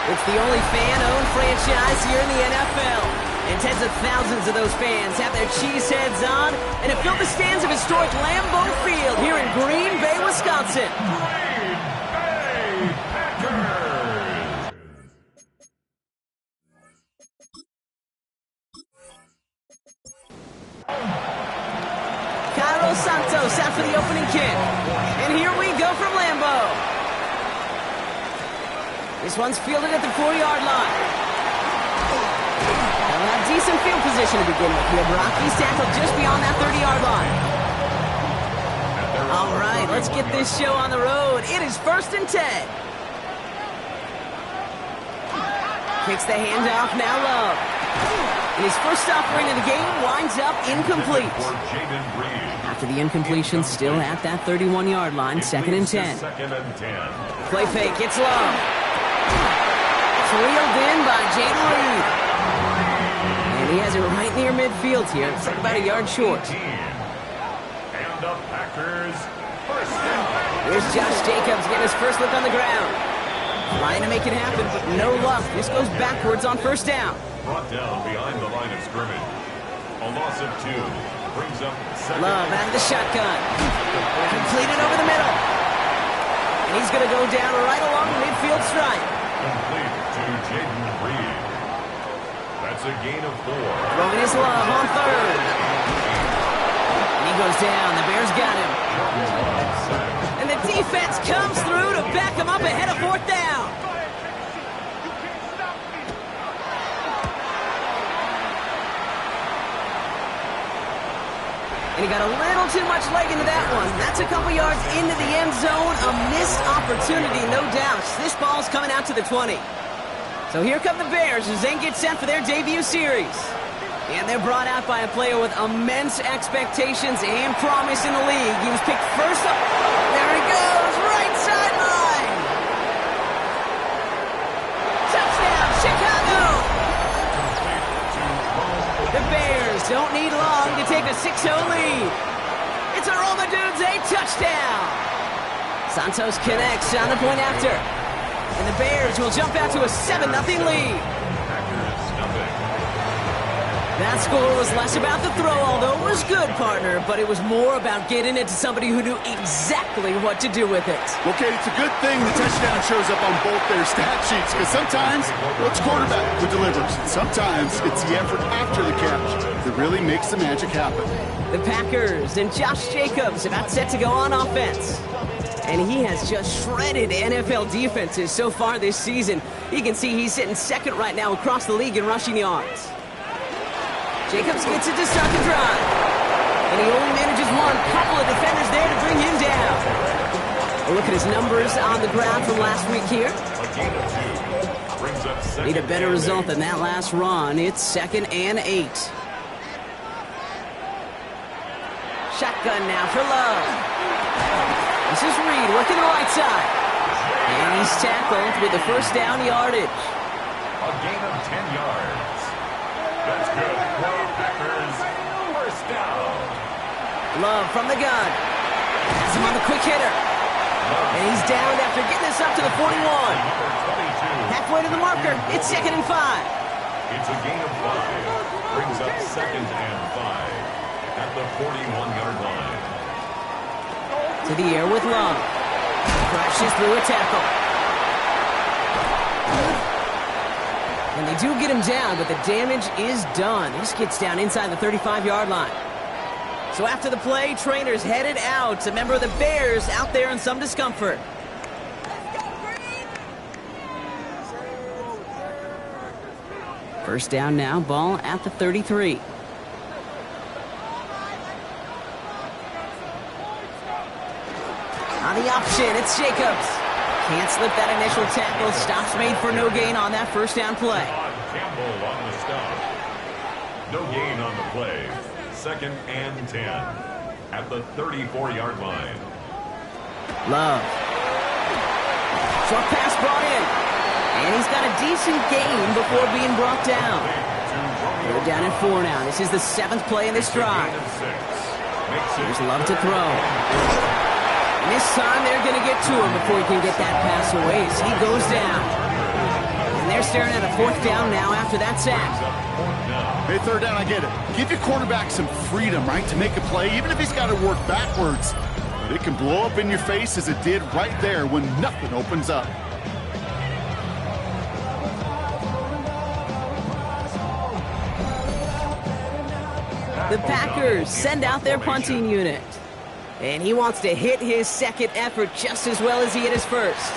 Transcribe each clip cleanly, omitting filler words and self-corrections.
It's the only fan-owned franchise here in the NFL. And tens of thousands of those fans have their cheese heads on and have filled the stands of historic Lambeau Field here in Green Bay, Wisconsin. Green Bay Packers. Carlos Santos out for the opening kick. And here we go from Lambeau. This one's fielded at the 4-yard line. They'll have decent field position to begin with here. He's tackled just beyond that 30-yard line. All right, let's get this show on the road. It is 1st and 10. Kicks the handoff, now Love. And his first offering of the game winds up incomplete. After the incompletion, still at that 31-yard line, 2nd and 10. Play fake, it's Love. Reeled in by Jaden Reed. And he has it right near midfield here. It's like about a yard short. And the Packers first down. Here's Josh Jacobs getting his first look on the ground. Trying to make it happen, but no luck. This goes backwards on 1st down. Brought down behind the line of scrimmage. A loss of 2 brings up second. Love out of the shotgun. Completed over the middle. And he's going to go down right along the midfield stripe. Complete to Jaden Reed. That's a gain of 4. Throwing his Love on 3rd. And he goes down. The Bears got him. And the defense comes through to back him up ahead of 4th down. And he got a little too much leg into that one. That's a couple yards into the end zone. A missed opportunity, no doubt. This ball's coming out to the 20. So here come the Bears as they get set for their debut series. And they're brought out by a player with immense expectations and promise in the league. He was picked first up. There he goes, right sideline. Touchdown, Chicago. The Bears don't need long to take a 6-0 lead. It's a Roma Dudes, a touchdown. Santos connects on the point after. And the Bears will jump out to a 7-0 lead. That score was less about the throw, although it was good, partner, but it was more about getting it to somebody who knew exactly what to do with it. Okay, it's a good thing the touchdown shows up on both their stat sheets, because sometimes, well, it's quarterback who delivers. Sometimes it's the effort after the catch that really makes the magic happen. The Packers and Josh Jacobs about set to go on offense. And he has just shredded NFL defenses so far this season. You can see he's sitting 2nd right now across the league in rushing yards. Jacobs gets it to start the drive. And he only manages one. Couple of defenders there to bring him down. A look at his numbers on the ground from last week here. Need a better result than that last run. It's 2nd and 8. Shotgun now for Love. This is Reed working the right side. And he's tackled with the first down yardage. A gain of 10 yards. That's good for Packers. First down. Love from the gun. Has him on the quick hitter. And he's down after getting this up to the 41. Halfway to the marker. It's 2nd and 5. It's a gain of 5. Brings up 2nd and 5 at the 41-yard line. To the air with Love. Crashes through a tackle. And they do get him down, but the damage is done. This gets down inside the 35-yard line. So after the play, trainers headed out. A member of the Bears out there in some discomfort. First down now, ball at the 33. On the option, it's Jacobs. Can't slip that initial tackle. Stops made for no gain on that first down play. Campbell on the stop. No gain on the play. 2nd and 10 at the 34-yard line. Love. Short pass brought in. And he's got a decent gain before being brought down. They're down at 4 now. This is the 7th play in this drive. Here's Love to throw. And this time they're going to get to him before he can get that pass away. So he goes down. And And they're staring at a 4th down now after that sack. Hey, 3rd down, I get it. Give your quarterback some freedom, right, to make a play, even if he's got to work backwards. But it can blow up in your face as it did right there when nothing opens up. The Packers send out their punting unit. And he wants to hit his second effort just as well as he hit his first.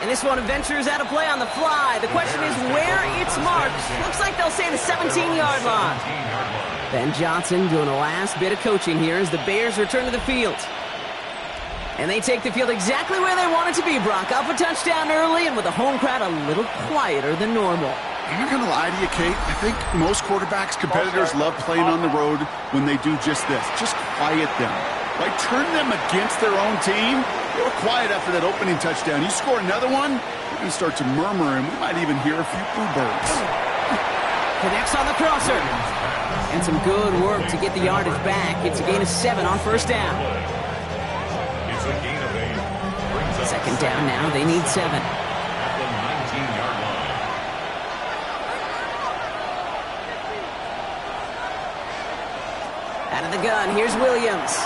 And this one ventures out of play on the fly. The question is where it's marked. Looks like they'll say the 17-yard line. Ben Johnson doing the last bit of coaching here as the Bears return to the field. And they take the field exactly where they want it to be, Brock. Up a touchdown early and with the home crowd a little quieter than normal. I'm not going to lie to you, Kate. I think most quarterbacks, competitors love playing on the road when they do just this. Just quiet them. Like, turn them against their own team. They were quiet after that opening touchdown. You score another one, you're going to start to murmur, and we might even hear a few boo birds. Connects on the crosser. And some good work to get the yardage back. It's a gain of 7 on 1st down. It's a gain of 8. 2nd down now. They need 7. At the 19-yard line. Out of the gun, here's Williams.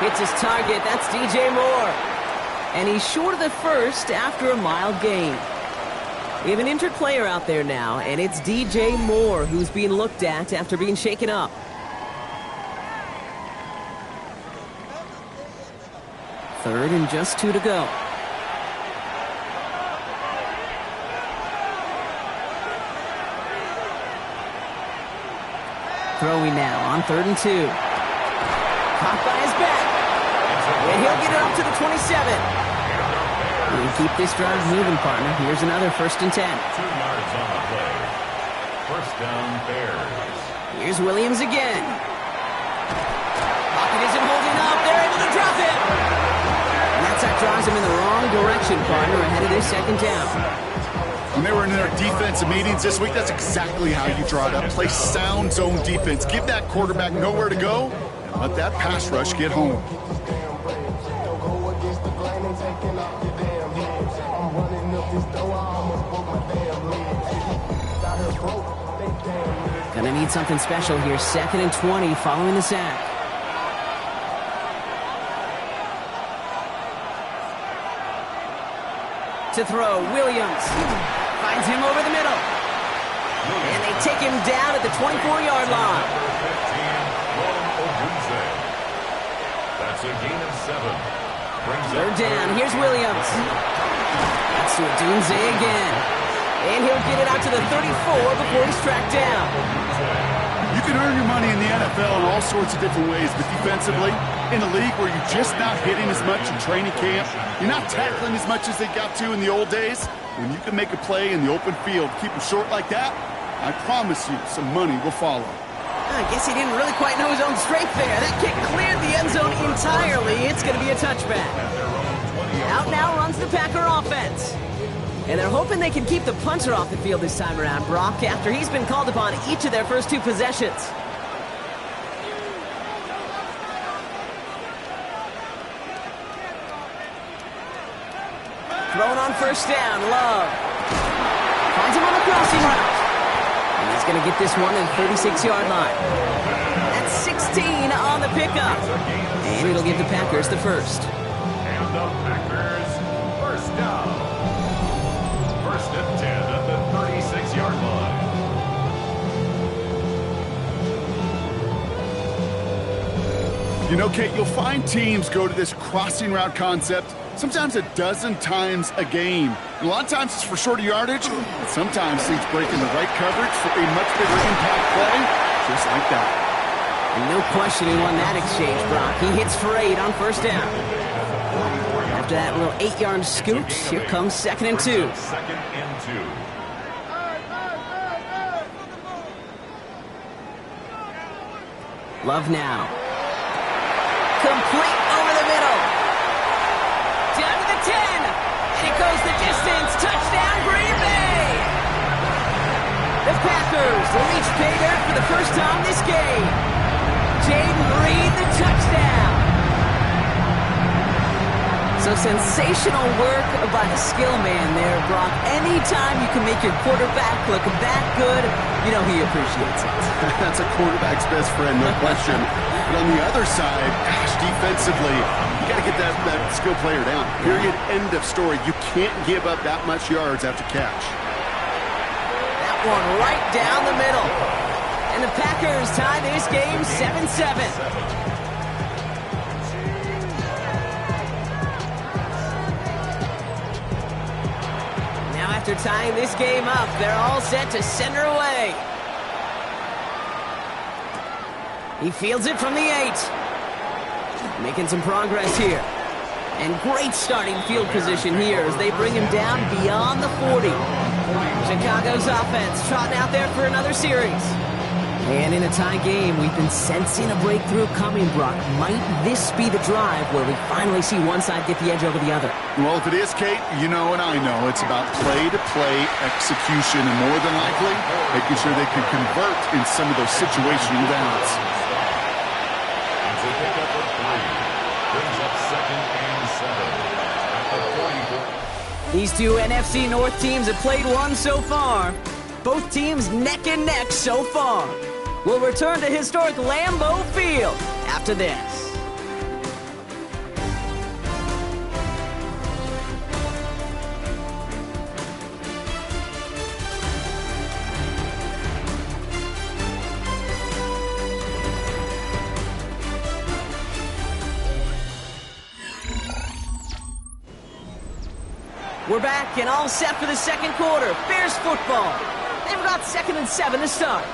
Hits his target, that's DJ Moore. And he's short of the first after a mild gain. We have an injured player out there now, and it's DJ Moore who's being looked at after being shaken up. Third and just 2 to go. Throwing now on 3rd and 2. Caught by his back. And he'll get it up to the 27. We'll keep this drive moving, partner. Here's another 1st and 10. 2 yards on the play. 1st down, Bears. Here's Williams again. Pocket isn't holding up. They're able to drop it. And that drives him in the wrong direction, partner, ahead of this 2nd down. When they were in their defensive meetings this week, that's exactly how you draw it up. Play sound zone defense. Give that quarterback nowhere to go, and let that pass rush get home. Gonna need something special here. 2nd and 20 following the sack. To throw, Williams finds him over the middle. And they take him down at the 24-yard line. That's a gain of 7. 3rd down, here's Williams. That's to Dunze again. And he'll get it out to the 34 before he's tracked down. You can earn your money in the NFL in all sorts of different ways, but defensively, in a league where you're just not hitting as much in training camp, you're not tackling as much as they got to in the old days, when you can make a play in the open field, keep them short like that, I promise you some money will follow. I guess he didn't really quite know his own strength there. That kick cleared the end zone entirely. It's going to be a touchback. Out now runs the Packer offense. And they're hoping they can keep the punter off the field this time around, Brock, after he's been called upon each of their first 2 possessions. Thrown on 1st down, Love. Finds him on the crossing route. And he's going to get this one at the 36-yard line. That's 16 on the pickup. And it'll give the Packers the first. And the Packers, 1st down. 1st and 10 at the 36-yard line. You know, Kate, you'll find teams go to this crossing route concept sometimes a dozen times a game. And a lot of times it's for shorter yardage, but sometimes teams break in the right coverage for a much bigger impact play, just like that. And no question he won that exchange, Brock. He hits for 8 on 1st down. After that little 8-yard scoot, here comes 2nd and 2. 2nd and 2. Love now. Complete over the middle. Down to the 10. And it goes the distance. Touchdown, Green Bay. The Packers will each pay dirt for the first time this game. Jaden Reed, the touchdown. So sensational work by the skill man there, Brock. Anytime you can make your quarterback look that good, you know he appreciates it. That's a quarterback's best friend, no question. But on the other side, gosh, defensively, you got to get that skill player down. Period, end of story. You can't give up that much yards after catch. That one right down the middle. And the Packers tie this game 7-7. After tying this game up, they're all set to send her away. He fields it from the 8. Making some progress here. And great starting field position here as they bring him down beyond the 40. Chicago's offense trotting out there for another series. And in a tie game, we've been sensing a breakthrough coming, Brock. Might this be the drive where we finally see one side get the edge over the other? Well, if it is, Kate, you know and I know it's about play-to-play execution and more than likely making sure they can convert in some of those situational downs. It's a pickup of 3. Brings up 2nd and 7 at the 44. These two NFC North teams have played one so far. Both teams neck and neck so far. We'll return to historic Lambeau Field after this. We're back and all set for the second quarter. Bears football. They've got 2nd and 7 to start.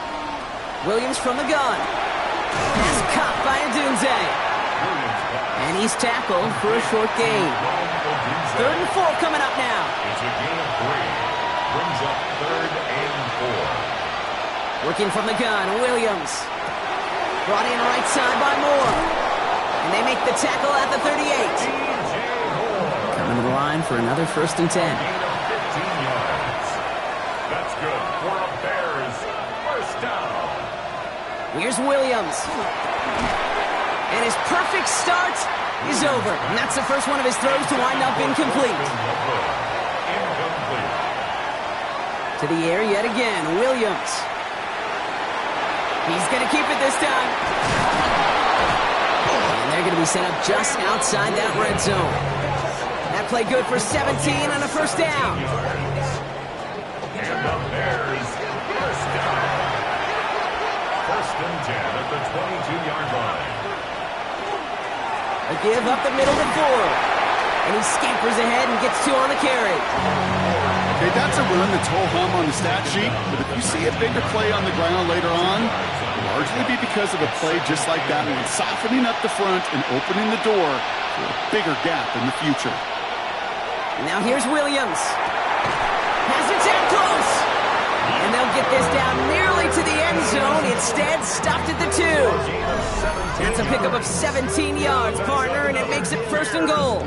Williams from the gun. Pass caught by Adunze. And he's tackled for a short gain. 3rd and 4 coming up now. It's a gain of 3. Brings up 3rd and 4. Working from the gun, Williams. Brought in right side by Moore. And they make the tackle at the 38. Coming to the line for another 1st and 10. Gain of 15 yards. That's good for a Bears 1st down. Here's Williams. And his perfect start is over. And that's the first one of his throws to wind up incomplete. Incomplete. To the air yet again, Williams. He's going to keep it this time. And they're going to be set up just outside that red zone. That play good for 17 on a 1st down. And the Bears 1st down. 1st and 10 at the 22-yard line. A give up the middle to Ford. And he scampers ahead and gets 2 on the carry. Okay, that's a run that's ho-hum on the stat sheet, but if you see a bigger play on the ground later on, it'll largely be because of a play just like that one, softening up the front and opening the door for a bigger gap in the future. Now here's Williams. Has it down close. And they'll get this down nearly to the end zone. Instead, stopped at the 2. That's a pickup of 17 yards, partner, and it makes it 1st and goal.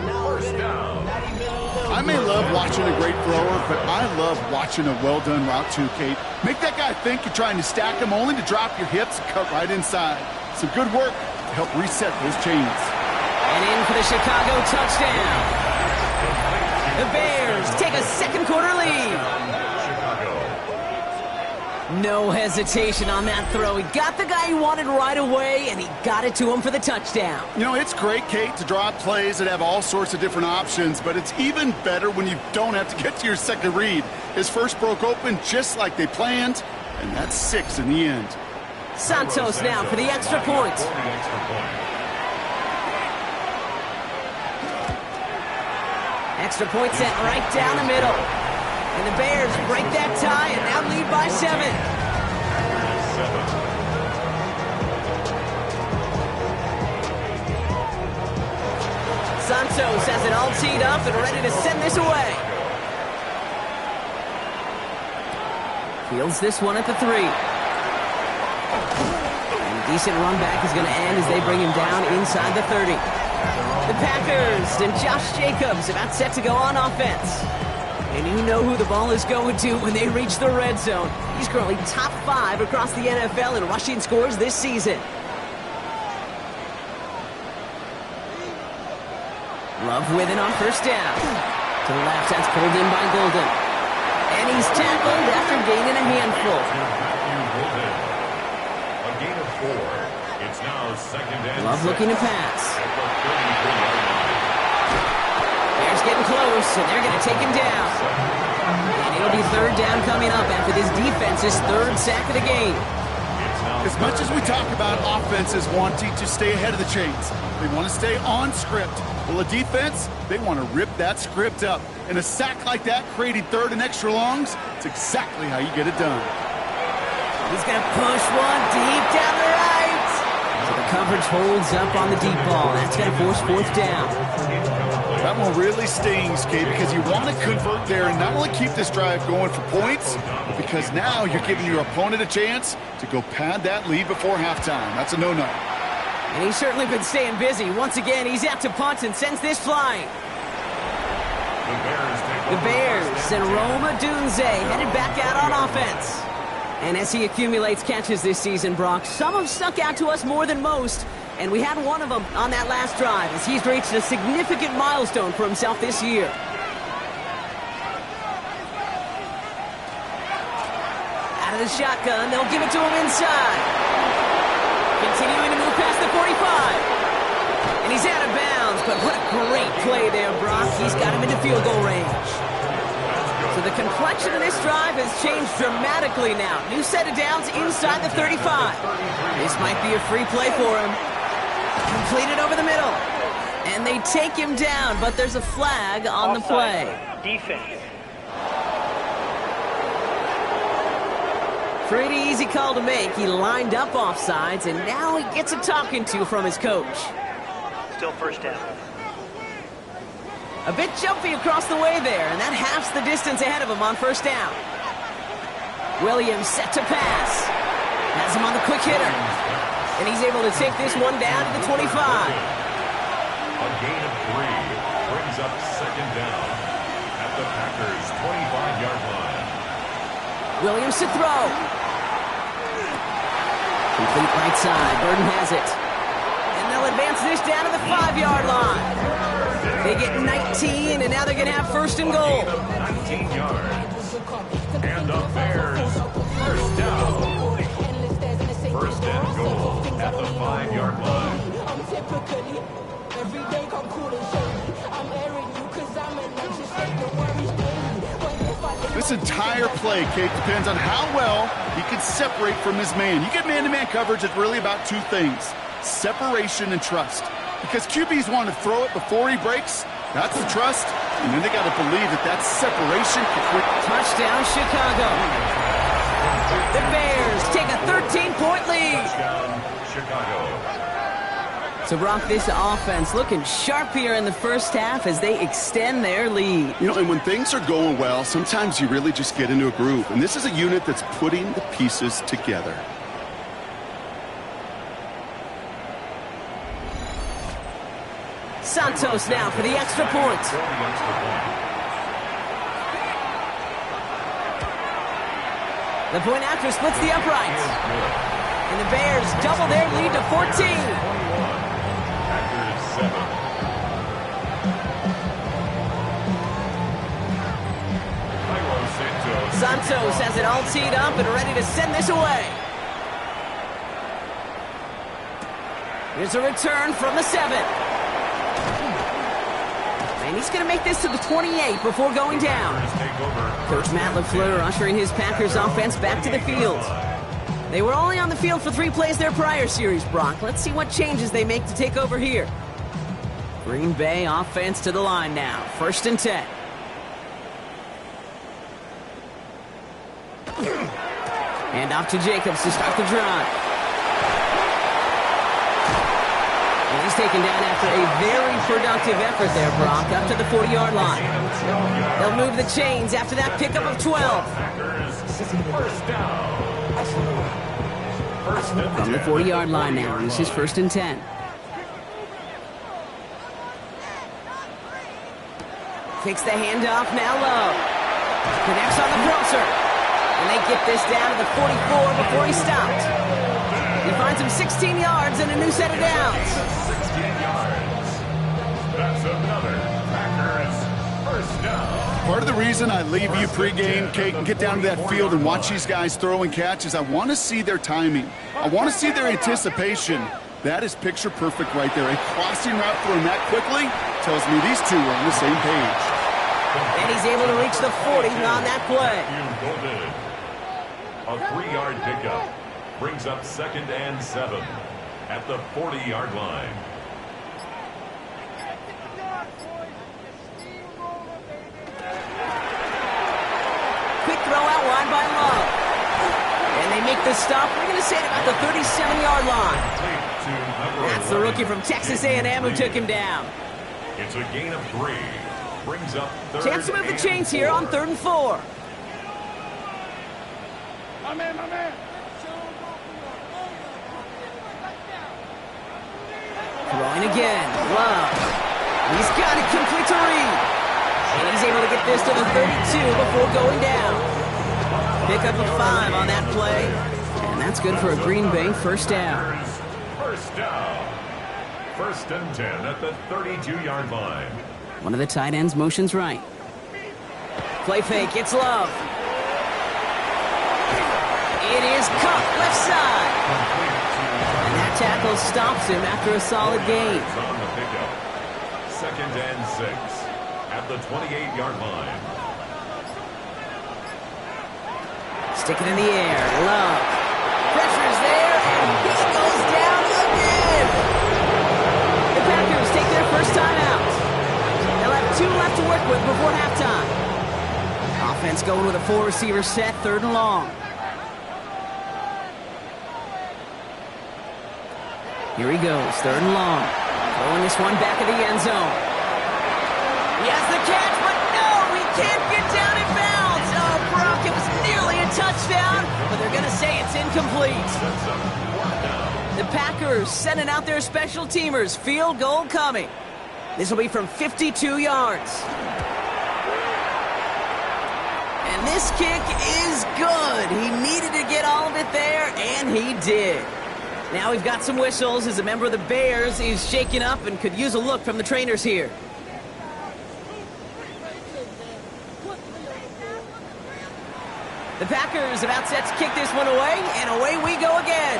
I may love watching a great thrower, but I love watching a well-done route too, Kate. Make that guy think you're trying to stack him only to drop your hips and cut right inside. Some good work to help reset those chains. And in for the Chicago touchdown. The Bears take a second quarter lead. No hesitation on that throw. He got the guy he wanted right away, and he got it to him for the touchdown. You know, it's great, Kate, to draw up plays that have all sorts of different options, but it's even better when you don't have to get to your second read. His first broke open just like they planned, and that's 6 in the end. Santos now for the extra point. Extra point sent right down the middle. And the Bears break that tie and now lead by 7. Santos has it all teed up and ready to send this away. Fields this one at the 3. And a decent run back is going to end as they bring him down inside the 30. The Packers and Josh Jacobs about set to go on offense. And you know who the ball is going to when they reach the red zone. He's currently top 5 across the NFL in rushing scores this season. Love with it on first down. To the left, that's pulled in by Golden. And he's tackled after gaining a handful. A gain of 4. It's now second and Love 6. looking to pass. At the 33-yard line. Bears getting close, and they're going to take him down. And it'll be third down coming up after this defense's third sack of the game. As much as we talk about offenses wanting to stay ahead of the chains, they want to stay on script. Well, a defense, they want to rip that script up. And a sack like that, creating third and extra longs, it's exactly how you get it done. He's going to push one deep down the right. So the coverage holds up on the deep ball. That's going to force fourth down. That one really stings, Kate, because you want to convert there and not only keep this drive going for points, but because now you're giving your opponent a chance to go pad that lead before halftime. That's a no-no. And he's certainly been staying busy. Once again, he's out to punt and sends this flying. The Bears and Roma Dunze headed back out on offense. And as he accumulates catches this season, Brock, some have stuck out to us more than most. And we had one of them on that last drive as he's reached a significant milestone for himself this year. Out of the shotgun, they'll give it to him inside. Continuing to move past the 45. And he's out of bounds, but what a great play there, Brock. He's got him into field goal range. So the complexion of this drive has changed dramatically now. New set of downs inside the 35. This might be a free play for him. Completed over the middle. And they take him down, but there's a flag on the play. Defense. Pretty easy call to make. He lined up offsides, and now he gets a talking to from his coach. Still first down. A bit jumpy across the way there, and that halves the distance ahead of him on first down. Williams set to pass. Has him on the quick hitter. And he's able to take this one down to the 25. A gain of 3 brings up second down at the Packers' 25-yard line. Williams to throw. Complete right side. Burden has it. And they'll advance this down to the 5-yard line. They get 19, and now they're going to have first and goal. 19 yards. And the Bears first down. First and goal at the 5-yard line. This entire play, Kate, depends on how well he can separate from his man. You get man-to-man coverage, it's really about two things: separation and trust. Because QBs want to throw it before he breaks. That's the trust. And then they got to believe that that separation can quick. Touchdown, Chicago. The Bears take a 13-point lead. Touchdown, Chicago. So, Brock, this offense looking sharp here in the first half as they extend their lead. You know, and when things are going well, sometimes you really just get into a groove. And this is a unit that's putting the pieces together. Santos now for the extra point. The point after splits the uprights. And the Bears double their lead to 14. Packers 7. Santos has it all teed up and ready to send this away. Here's a return from the 7. And he's going to make this to the 28 before going down. Coach Matt LaFleur ushering his Packers offense back to the field. They were only on the field for 3 plays their prior series, Brock. Let's see what changes they make to take over here. Green Bay offense to the line now. First and 10. And off to Jacobs to start the drive. And he's taken down after a very productive effort there, Brock, up to the 40-yard line. They'll move the chains after that pickup of 12. From the 40-yard line now, this is first and 10. Takes the handoff, now low. Connects on the crosser. And they get this down to the 44 before he stopped. He finds him 16 yards and a new set of downs. 16 yards. That's another Part of the reason I leave you pregame, Kate, and get down to that field and watch these guys throw and catch is I want to see their timing. I want to see their anticipation. That is picture perfect right there. A crossing route thrown that quickly tells me these two are on the same page. And he's able to reach the 40 on that play. A 3-yard pickup brings up 2nd and 7 at the 40-yard line. Quick throw out wide by Love. And they make the stop. We're going to say it about the 37-yard line. That's the rookie from Texas A&M who took him down. It's a gain of 3. Brings up 3rd. Chance to move the chains here on 3rd and 4. My man. Throwing again. Love. He's got it complete to Reed. And he's able to get this to the 32 before going down. Pick up a 5 on that play. And that's good for a Green Bay first down. First down. 1st and 10 at the 32-yard line. One of the tight ends motions right. Play fake. It's Love. It is Cup left side. And that tackle stops him after a solid gain. On the pickup. 2nd and 6 at the 28-yard line. Stick it in the air. Love. Pressure's there, and he goes down again. The Packers take their first time out. They'll have 2 left to work with before halftime. Offense going with a 4-receiver set, 3rd and long. Here he goes, 3rd and long. Throwing this one back of the end zone. He has the catch, but no, he can't get down in bounds. Oh, Brock, it was nearly a touchdown, but they're going to say it's incomplete. The Packers sending out their special teamers. Field goal coming. This will be from 52 yards. And this kick is good. He needed to get all of it there, and he did. Now we've got some whistles as a member of the Bears is shaken up and could use a look from the trainers here. The Packers about set to kick this one away, and away we go again.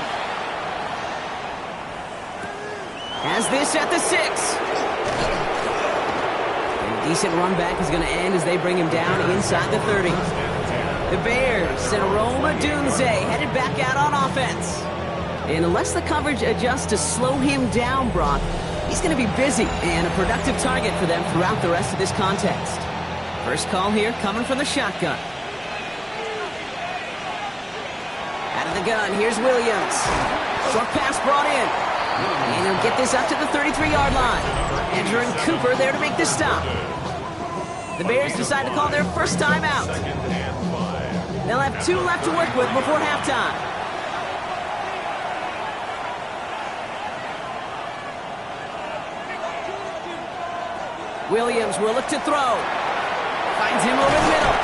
Has this at the 6. A decent run back is going to end as they bring him down inside the 30. The Bears send Rome Odunze headed back out on offense. And unless the coverage adjusts to slow him down, Brock, he's going to be busy and a productive target for them throughout the rest of this contest. First call here coming from the shotgun. Out of the gun, here's Williams. Short pass brought in. And he'll get this up to the 33-yard line. Andrew and Cooper there to make this stop. The Bears decide to call their first time out. They'll have 2 left to work with before halftime. Williams will look to throw. Finds him over the middle.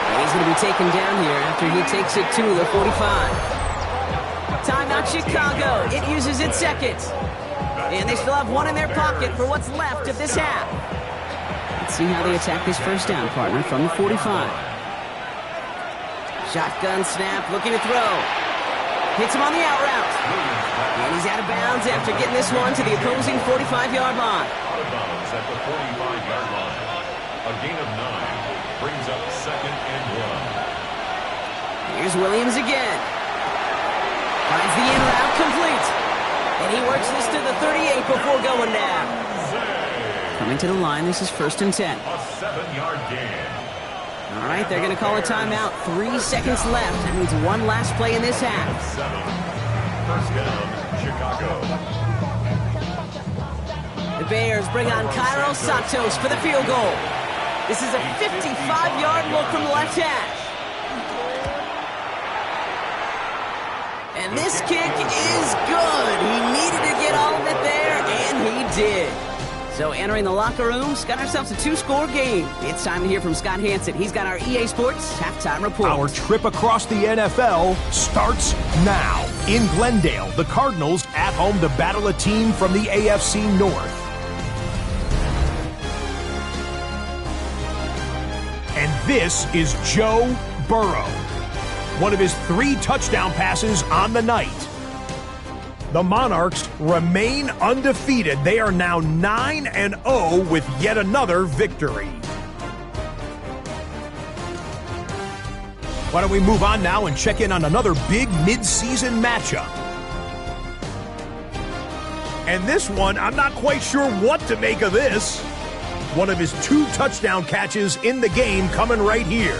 And he's going to be taken down here after he takes it to the 45. Timeout Chicago. It uses its second. And they still have 1 in their pocket for what's left of this half. Let's see how they attack this first down, partner, from the 45. Shotgun snap, looking to throw. Hits him on the out route. And he's out of bounds after getting this one to the opposing 45-yard line. Out of bounds at the 45-yard line. A gain of 9 brings up 2nd and 1. Here's Williams again. Finds the in route complete. And he works this to the 38 before going down. Coming to the line, this is 1st and 10. A 7-yard gain. All right, they're going to call a timeout. 3 seconds left. That means one last play in this half. 7. First down, Chicago. The Bears bring on Cairo Santos for the field goal. This is a 55-yard look from the left hash. And this kick is good. He needed to get all of it there, and he did. So entering the locker room, got ourselves a 2-score game. It's time to hear from Scott Hansen. He's got our EA Sports halftime report. Our trip across the NFL starts now. In Glendale, the Cardinals at home to battle a team from the AFC North. This is Joe Burrow. One of his 3 touchdown passes on the night. The Monarchs remain undefeated. They are now 9-0 with yet another victory. Why don't we move on now and check in on another big mid-season matchup. And this one, I'm not quite sure what to make of this. One of his 2 touchdown catches in the game coming right here.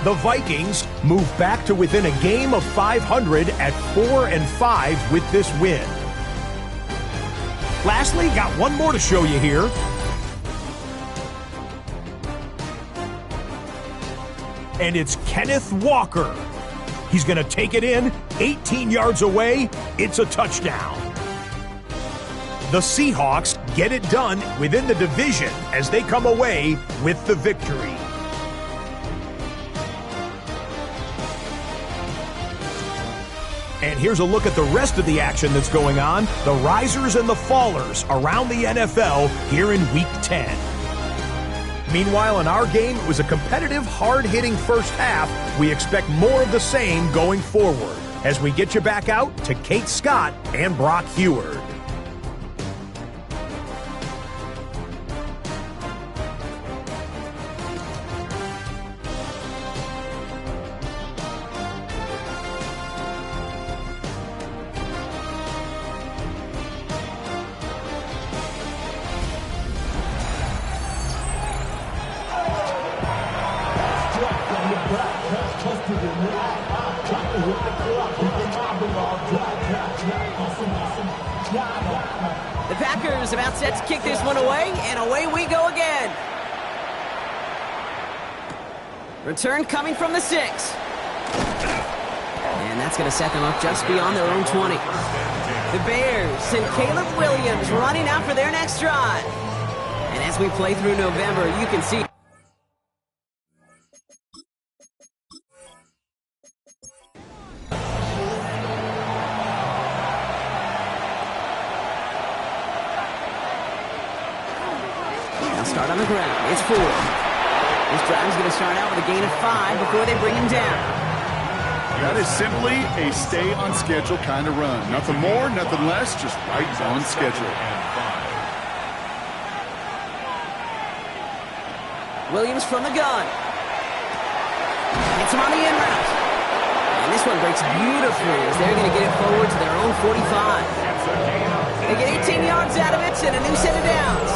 The Vikings move back to within a game of 500 at 4-5 with this win. Lastly, got one more to show you here. And it's Kenneth Walker. He's going to take it in, 18 yards away. It's a touchdown. The Seahawks get it done within the division as they come away with the victory. And here's a look at the rest of the action that's going on, the risers and the fallers around the NFL here in Week 10. Meanwhile, in our game, it was a competitive, hard-hitting first half. We expect more of the same going forward as we get you back out to Kate Scott and Brock Heward. The Packers about set to kick this one away, and away we go again. Return coming from the 6. And that's going to set them up just beyond their own 20. The Bears and Caleb Williams running out for their next drive. And as we play through November, you can see start on the ground. It's 4. This drive is going to start out with a gain of 5 before they bring him down. That is simply a stay-on-schedule kind of run. Nothing more, nothing less, just right on schedule. Williams from the gun. Gets him on the in route. And this one breaks beautifully as they're going to get it forward to their own 45. They get 18 yards out of it and a new set of downs.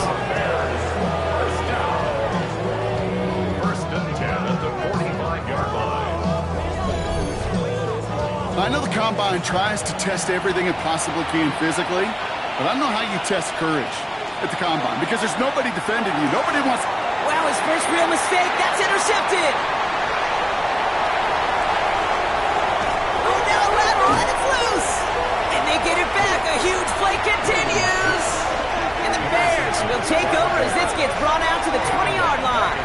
I know the Combine tries to test everything it possibly can physically, but I don't know how you test courage at the Combine because there's nobody defending you. Nobody wants... Wow, his first real mistake. That's intercepted. Oh, no, lateral, and it's loose. And they get it back. A huge play continues. And the Bears will take over as this gets brought out to the 20-yard line.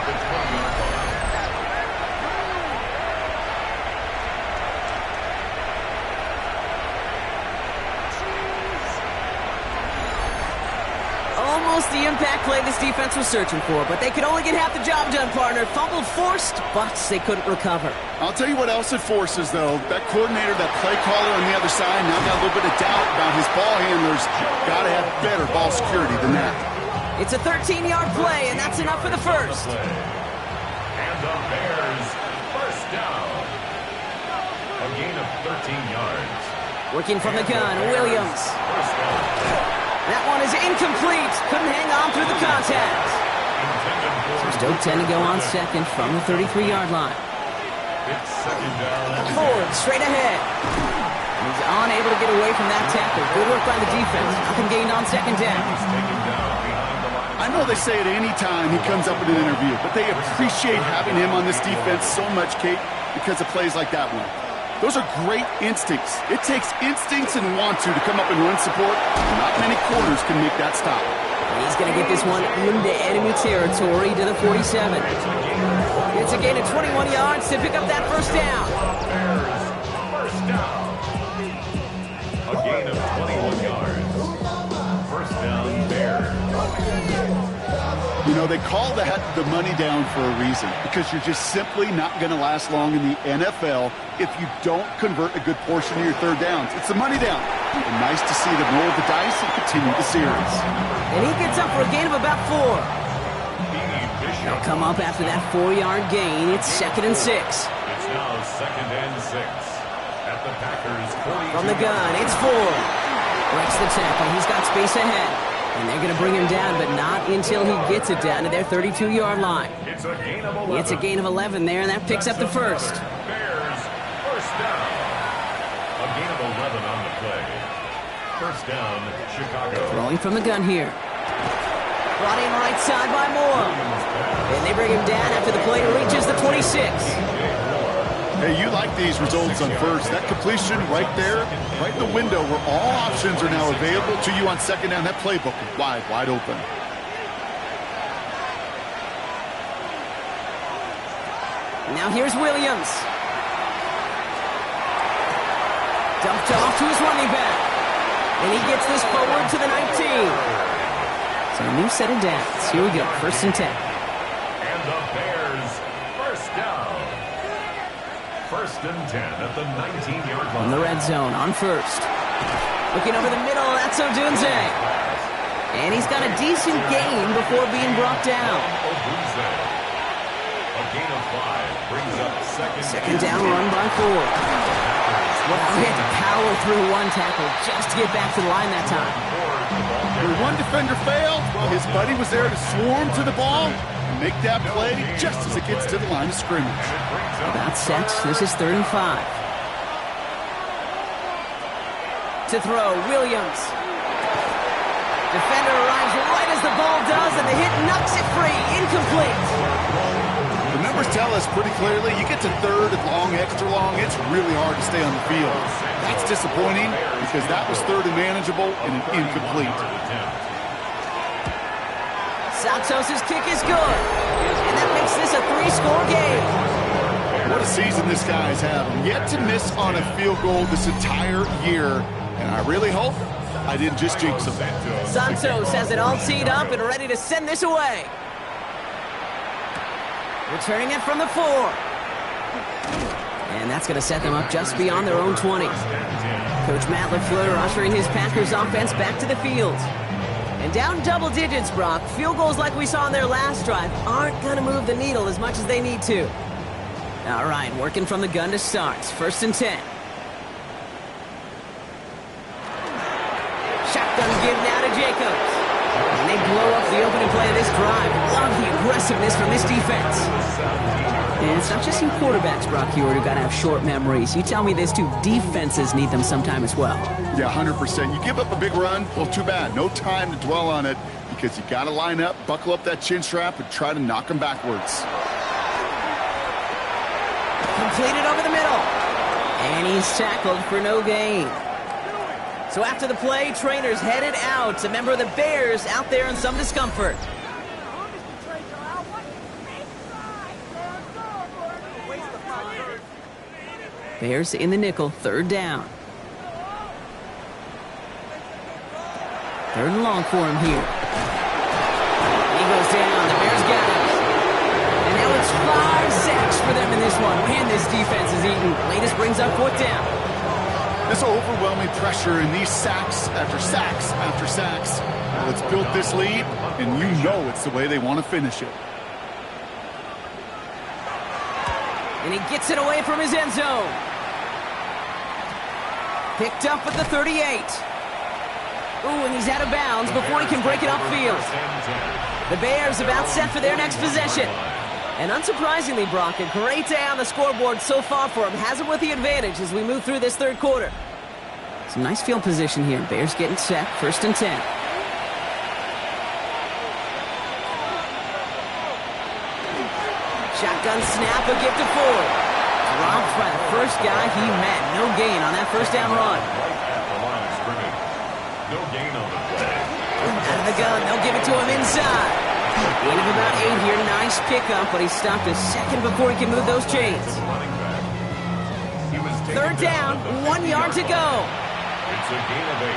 Almost the impact play this defense was searching for, but they could only get half the job done, partner. Fumble forced, but they couldn't recover. I'll tell you what else it forces, though. That coordinator, that play caller on the other side, now got a little bit of doubt about his ball handlers. Got to have better ball security than that. It's a 13-yard play, and that's enough for the first. And the Bears first down. A gain of 13 yards. Working from the gun, Williams. First down. That one is incomplete. Couldn't hang on through the contact. So W10 to go on second from the 33-yard line. It's second down. Ford straight ahead. He's unable to get away from that tackle. Good work by the defense. Nothing gained on second down. I know they say it any time he comes up in an interview, but they appreciate having him on this defense so much, Kate, because of plays like that one. Those are great instincts. It takes instincts and want to come up and run support. Not many corners can make that stop. He's going to get this one into enemy territory to the 47. It's a gain of 21 yards to pick up that first down. First down. A gain of 21 yards. First down, Bears. You know, they call that the money down for a reason, because you're just simply not going to last long in the NFL if you don't convert a good portion of your third downs. It's the money down. And nice to see them roll the dice and continue the series. And he gets up for a gain of about 4. They'll come up after that 4-yard gain. It's 2nd and 6. It's now 2nd and 6 at the Packers 42. From the gun, it's Ford. Breaks the tackle. He's got space ahead. And they're going to bring him down, but not until he gets it down to their 32-yard line. It's a gain of 11. It's a gain of 11 there, and that picks up the first. Bears, first down. A gain of 11 on the play. First down, Chicago. Throwing from the gun here. Brought in right side by Moore. And they bring him down after the play reaches the 26. Hey, you like these results on first. That completion right there, right in the window where all options are now available to you on second down. That playbook is wide open. Now here's Williams. Dumped off to his running back. And he gets this forward to the 19. So a new set of downs. Here we go, 1st and 10. And the Bears, first down. 1st and 10 at the 19-yard line. On the red zone, on first. Looking over the middle, that's Odunze. And he's got a decent gain before being brought down. A gain of 5 brings up Second down run by Ford. Well, he had to power through one tackle just to get back to the line that time. When one defender failed, well, his buddy was there to swarm to the ball and make that play just as it gets to the line of scrimmage. About set. This is 3rd and 5. To throw, Williams. Defender arrives right as the ball does, and the hit knocks it free. Incomplete. The numbers tell us pretty clearly, you get to third and long, extra long, it's really hard to stay on the field. That's disappointing because that was third and manageable and an incomplete. Santos' kick is good, and that makes this a 3-score game. What a season this guy's having. Yet to miss on a field goal this entire year, and I really hope I didn't just jinx him. Santos has it all teed up and ready to send this away. Returning it from the 4. And that's going to set them up just beyond their own 20. Coach Matt LaFleur ushering his Packers offense back to the field. And down double digits, Brock. Field goals like we saw on their last drive aren't going to move the needle as much as they need to. All right, working from the gun to start. 1st and 10. Shotgun give now to Jacobs. And they blow up the opening play of this drive. Love the aggressiveness from this defense. And it's not just you quarterbacks, Brock Heward, who got to have short memories. You tell me this too, defenses need them sometime as well. Yeah, 100%. You give up a big run, well, too bad. No time to dwell on it because you got to line up, buckle up that chin strap, and try to knock them backwards. Completed over the middle. And he's tackled for no gain. So after the play, trainers headed out. A member of the Bears out there in some discomfort. Bears in the nickel, 3rd down. 3rd and long for him here. He goes down. The Bears got him. And now it's 5 sacks for them in this one. Man, this defense is eating. Latest brings up 4th down. This overwhelming pressure and these sacks after sacks after sacks. Well, it's built this lead, and you know it's the way they want to finish it. And he gets it away from his end zone. Picked up at the 38. Ooh, and he's out of bounds before he can break it upfield. The Bears about set for their next possession. And unsurprisingly, Brock, a great day on the scoreboard so far for him. Has him with the advantage as we move through this 3rd quarter. Some nice field position here. Bears getting set. 1st and 10. Shotgun snap, a gift to Ford. Dropped by the first guy he met. No gain on that 1st down run. No gain on the play. Out of the gun, they'll give it to him inside. Gain of about 8 here. Nice pickup, but he stopped a second before he can move those chains. 3rd down, 1 yard to go. It's a gain of 8.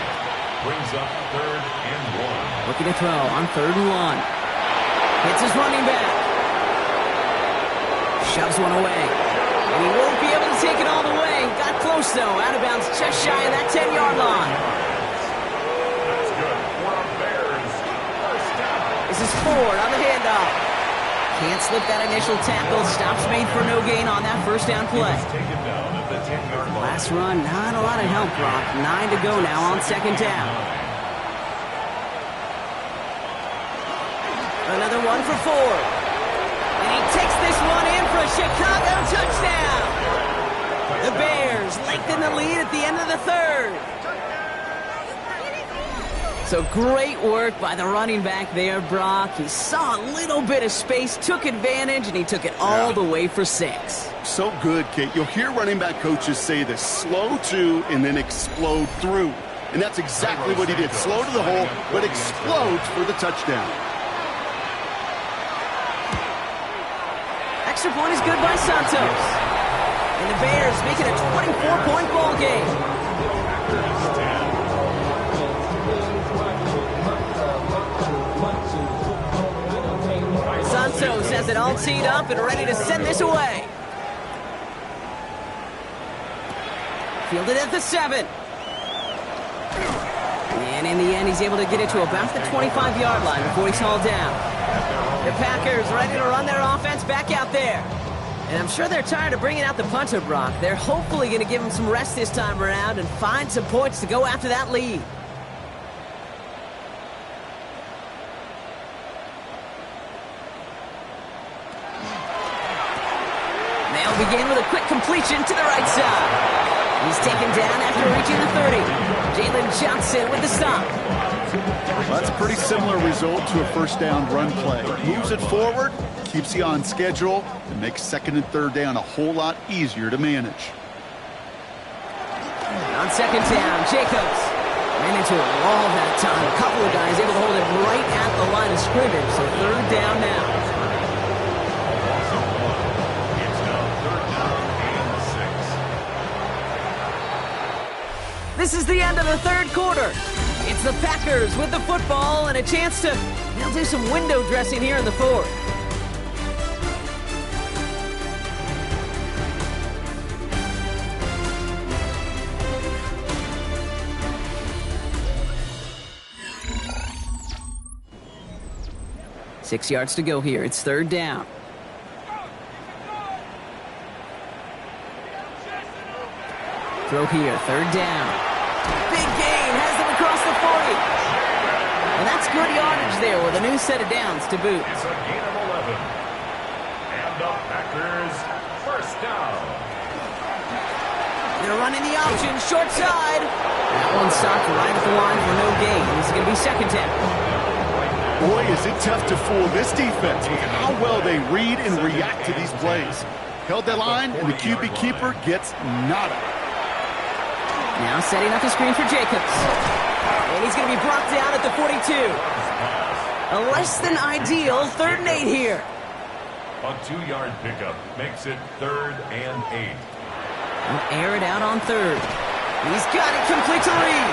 Brings up 3rd and 1. Looking to throw on 3rd and 1. It's his running back. Shoves one away. And he won't be able to take it all the way. Got close, though. Out of bounds just shy of that 10-yard line. That's good for the Bears. First down. This is Ford on the handoff. Can't slip that initial tackle. Stops made for no gain on that first down play. Taken down at the 10-yard line. Last run, not a lot of help, Brock. 9 to go now on second down. Another one for Ford. And he takes this one in for a Chicago touchdown. The Bears lengthen the lead at the end of the third. So great work by the running back there, Brock. He saw a little bit of space, took advantage, and he took it all the way for 6. So good, Kate. You'll hear running back coaches say this: slow to and then explode through. And that's exactly what he did. Slow to the hole, but explodes for the touchdown. Extra point is good by Santos. And the Bears make it a 24-point ball game. Santos has it all teed up and ready to send this away. Fielded at the 7. And in the end, he's able to get it to about the 25-yard line before he's hauled down. The Packers ready to run their offense back out there. And I'm sure they're tired of bringing out the punter, Brock. They're hopefully going to give him some rest this time around and find some points to go after that lead. They'll begin with a quick completion to the right side. He's taken down after reaching the 30. Jalen Johnson with the stop. Well, that's a pretty similar result to a first down run play. Moves it forward, keeps you on schedule, and makes second and third down a whole lot easier to manage. On second down, Jacobs ran into a wall that time. A couple of guys able to hold it right at the line of scrimmage, so third down now. It's now third down and 6. This is the end of the third quarter. It's the Packers with the football and a chance to, they'll do some window dressing here in the fourth. Six yards to go here. It's third down. Throw here, third down. Big gain, has them across the 40. And that's good yardage there with a new set of downs to boot. It's a gain of 11. And the Packers first down. They're running the option, short side. That one stopped right at the line for no gain. This is going to be second down. Boy, is it tough to fool this defense with how well they read and react to these plays. Held that line, and the QB keeper gets nada. Now setting up the screen for Jacobs. And he's going to be brought down at the 42. A less than ideal 3rd and 8 here. A 2-yard pickup makes it 3rd and 8. He'll air it out on 3rd. He's got it complete to Reed.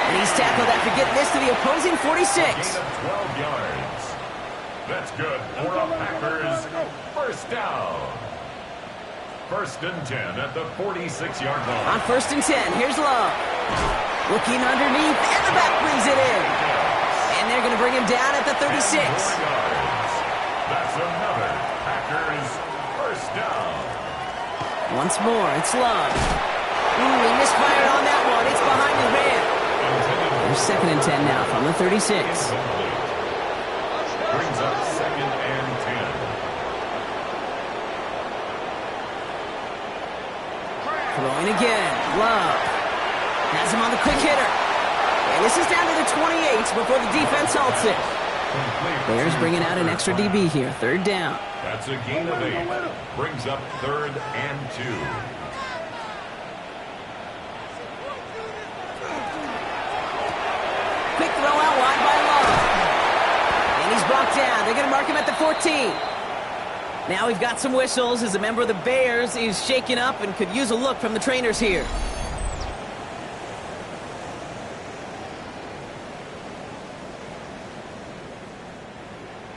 And he's tackled after getting this to the opposing 46. Gain of 12 yards. That's good for a Packers first down. 1st and 10 at the 46-yard line. On 1st and 10, here's Love. Looking underneath, and the back brings it in. And they're going to bring him down at the 36. That's another Packers first down. Once more, it's Love. Ooh, he misfired on that one. It's behind his man. There's 2nd and 10 now from the 36. Brings up 2nd and 10. Throwing again. Love. Has him on the quick hitter. And this is down to the 28 before the defense halts it. Bears bringing out an extra DB here. 3rd down. That's a gain of 8. Brings up 3rd and 2. Quick throw out wide by Love. And he's brought down. They're going to mark him at the 14. Now we've got some whistles as a member of the Bears is shaken up and could use a look from the trainers here.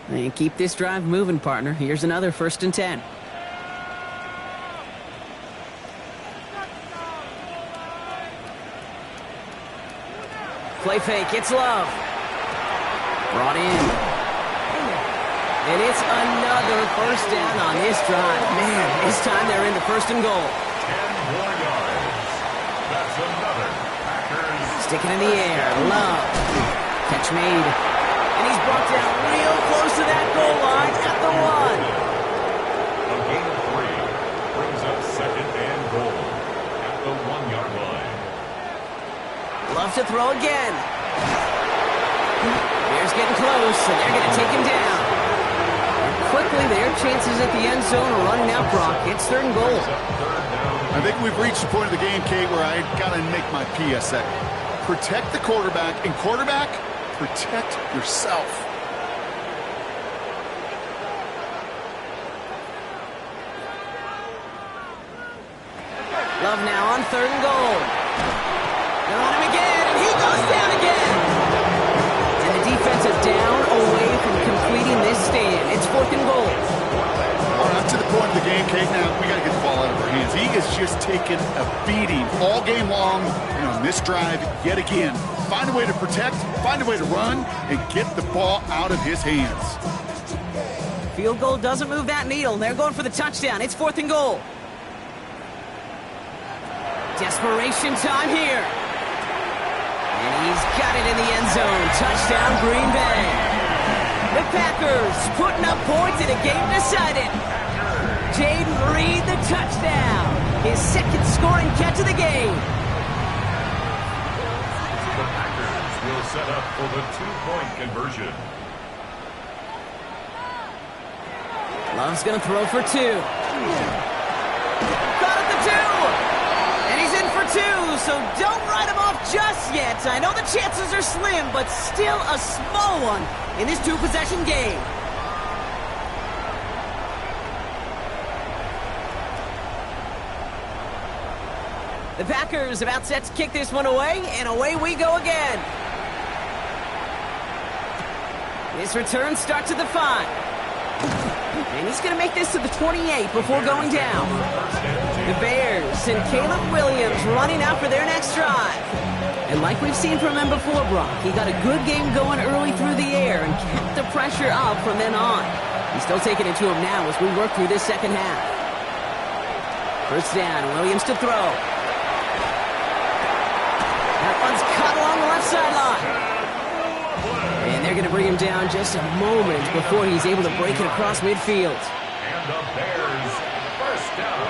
And keep this drive moving, partner. Here's another 1st and 10. Play fake, it's Love. Brought in. And it's another 1st down on this drive. Man, this time they're into 1st and goal. 10 more yards. That's another Packers. Stick it in the air. Love. Catch made. And he's brought down real close to that goal line at the 1. A gain of 3 brings up 2nd and goal at the 1-yard line. Love to throw again. Bears getting close, and they're going to take him down. And quickly, their chances at the end zone are running out, Brock. It's 3rd and goal. I think we've reached the point of the game, Kate, where I got to make my PSA. Protect the quarterback, and quarterback, protect yourself. Love now on 3rd and goal. They're on him again, and he goes down again. And the defense is down away from completing this stand. It's 4th and goal. All right, up to the point of the game, Kate. Now, we got to get the ball out of our hands. He is just taking a beating all game long. And on this drive, yet again, find a way to protect, find a way to run, and get the ball out of his hands. Field goal doesn't move that needle. They're going for the touchdown. It's 4th and goal. Desperation time here. And he's got it in the end zone. Touchdown, Green Bay. The Packers putting up points in a game decided. Jaden Reed, the touchdown. His 2nd scoring catch of the game. The Packers will set up for the 2-point conversion. Love's going to throw for 2. Caught at the 2. And he's in for 2, so don't write him off just yet. I know the chances are slim, but still a small one in this 2-possession game. The Packers about set to kick this one away, and away we go again. This return starts at the 5. And he's going to make this to the 28 before going down. The Bears and Caleb Williams running out for their next drive. And like we've seen from him before, Brock, he got a good game going early through the air and kept the pressure up from then on. He's still taking it to him now as we work through this 2nd half. 1st down, Williams to throw. That one's caught along the left sideline. And they're going to bring him down just a moment before he's able to break it across midfield. And the Bears, 1st down.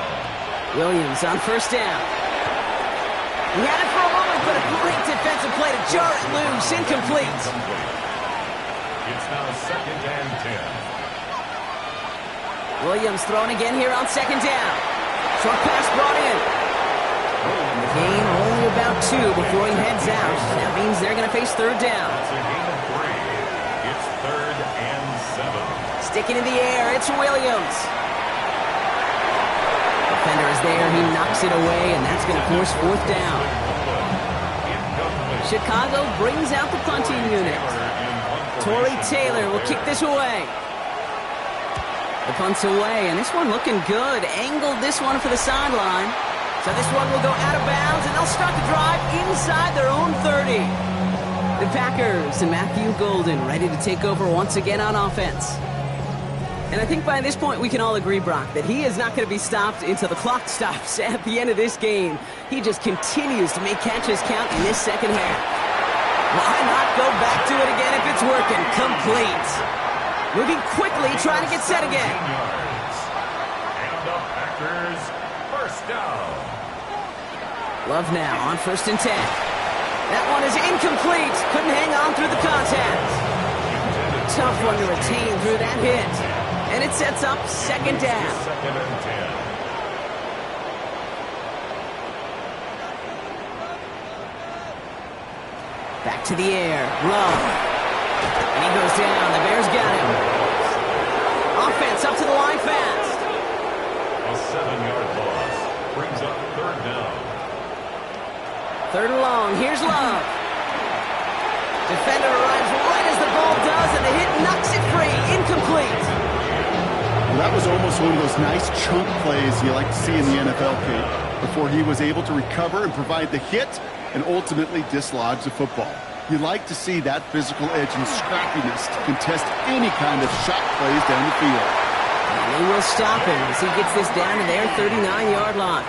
Williams on 1st down. He had it for a moment, but a great defensive play to jar it loose. Incomplete. It's now 2nd and 10. Williams throwing again here on 2nd down. Short pass brought in. And the gain only about 2 before he heads out. That means they're going to face 3rd down. It's a gain of 3. It's 3rd and 7. Sticking in the air, it's Williams. Defender is there, he knocks it away, and that's going to force 4th down. Chicago brings out the punting unit. Torrey Taylor will kick this away. The punt's away, and this one looking good. Angled this one for the sideline. So this one will go out of bounds, and they'll start the drive inside their own 30. The Packers and Matthew Golden ready to take over once again on offense. And I think by this point we can all agree, Brock, that he is not going to be stopped until the clock stops at the end of this game. He just continues to make catches count in this 2nd half. Why not go back to it again if it's working? Complete. Moving quickly, trying to get set again. And the Packers, 1st down. Love now on 1st and 10. That one is incomplete. Couldn't hang on through the contact. Tough one to retain through that hit. And it sets up 2nd down. 2nd and 10. Back to the air. Love. And he goes down. The Bears got him. Offense up to the line fast. A 7-yard loss brings up 3rd down. 3rd and long. Here's Love. Defender arrives right as the ball does, and the hit knocks it free. Incomplete. was one of those nice chunk plays you like to see in the NFL, Kate, before he was able to recover and provide the hit and ultimately dislodge the football. You like to see that physical edge and scrappiness to contest any kind of shot plays down the field. And they will stop him as he gets this down to their 39-yard line.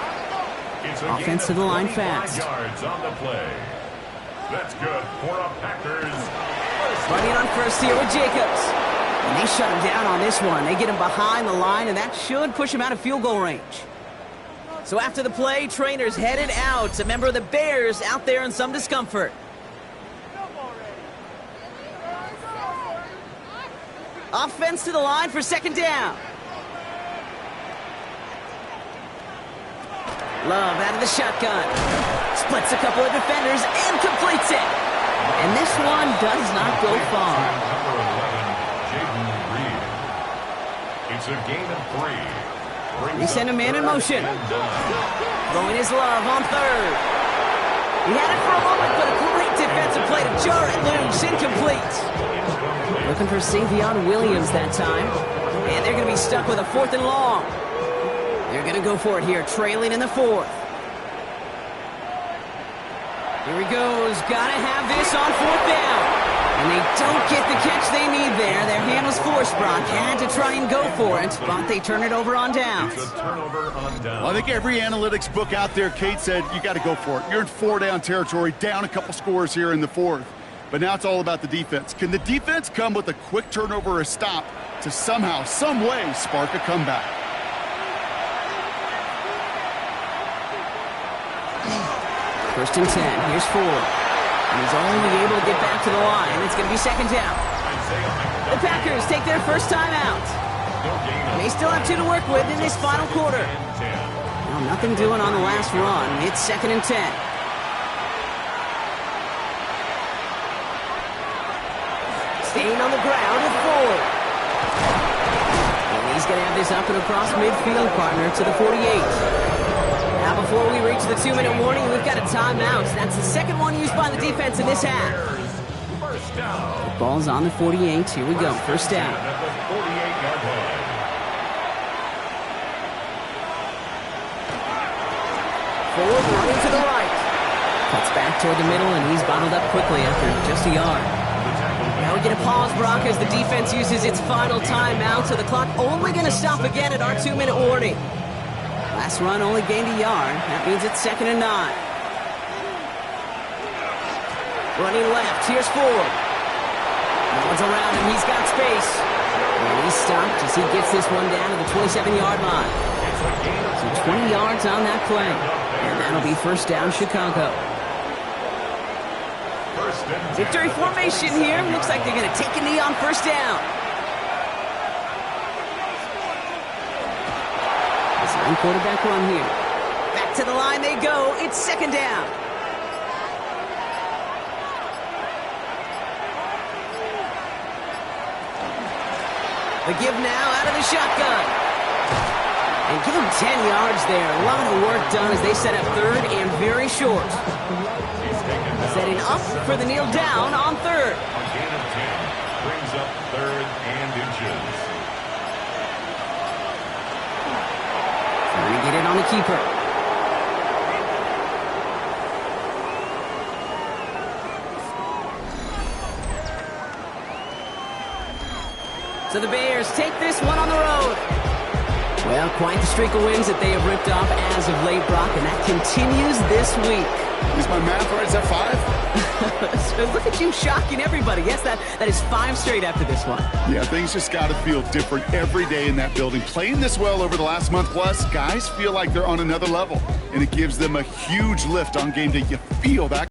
Offense to the line fast. Yards on the play. That's good for a Packers. Running on first here with Jacobs. And they shut him down on this one. They get him behind the line, and that should push him out of field goal range. So after the play, trainers headed out. A member of the Bears out there in some discomfort. Offense to the line for second down. Love out of the shotgun. Splits a couple of defenders and completes it. And this one does not go far. Number 11, Jaden Reed. It's a gain of 3. They send a man in motion. Throwing his love on third. He had it for a moment, but a great defensive play to jar it loose. Incomplete. Looking for Savion Williams that time. And they're going to be stuck with a 4th and long. They're going to go for it here, trailing in the 4th. Here he goes. Got to have this on 4th down. And they don't get the catch they need there. Their hand was forced, Brock. Had to try and go for it, but they turn it over on downs. It's a turnover on downs. Well, I think every analytics book out there, Kate said, you got to go for it. You're in 4-down territory, down a couple scores here in the 4th. But now it's all about the defense. Can the defense come with a quick turnover or a stop to somehow, some way, spark a comeback? First and 10. Here's Ford. And he's only able to get back to the line. It's going to be second down. The Packers take their first time out. And they still have 2 to work with in this final quarter. Well, nothing doing on the last run. It's second and 10. Staying on the ground with Ford. And he's going to have this up and across midfield, partner, to the 48. Now, before we reach the 2-minute warning, we've got a timeout. That's the second one used by the defense in this half. The ball's on the 48. Here we go. First down. Ford running to the right. Cuts back toward the middle, and he's bottled up quickly after just a yard. Now we get a pause, Brock, as the defense uses its final timeout, so the clock only going to stop again at our 2-minute warning. Last run only gained a yard. That means it's second and 9. Running left. Here's Ford. No one's around him. He's got space. And he's stopped as he gets this one down to the 27-yard line. So 20 yards on that play. And that'll be first down, Chicago. Victory formation here. Looks like they're going to take a knee on first down. Quarterback run here. Back to the line they go. It's second down. The give now out of the shotgun. And give them 10 yards there. A lot of work done as they set up third and very short. Setting up for the kneel down on third. A gain of 10 brings up third and inches. Trying to get it on the keeper. So the Bears take this one on the road. Well, quite the streak of wins that they have ripped off as of late, Brock, and that continues this week. Is my math right? Is that 5? So look at you shocking everybody. Yes, that is 5 straight after this one. Yeah, things just got to feel different every day in that building. Playing this well over the last month plus, guys feel like they're on another level, and it gives them a huge lift on game day. You feel that.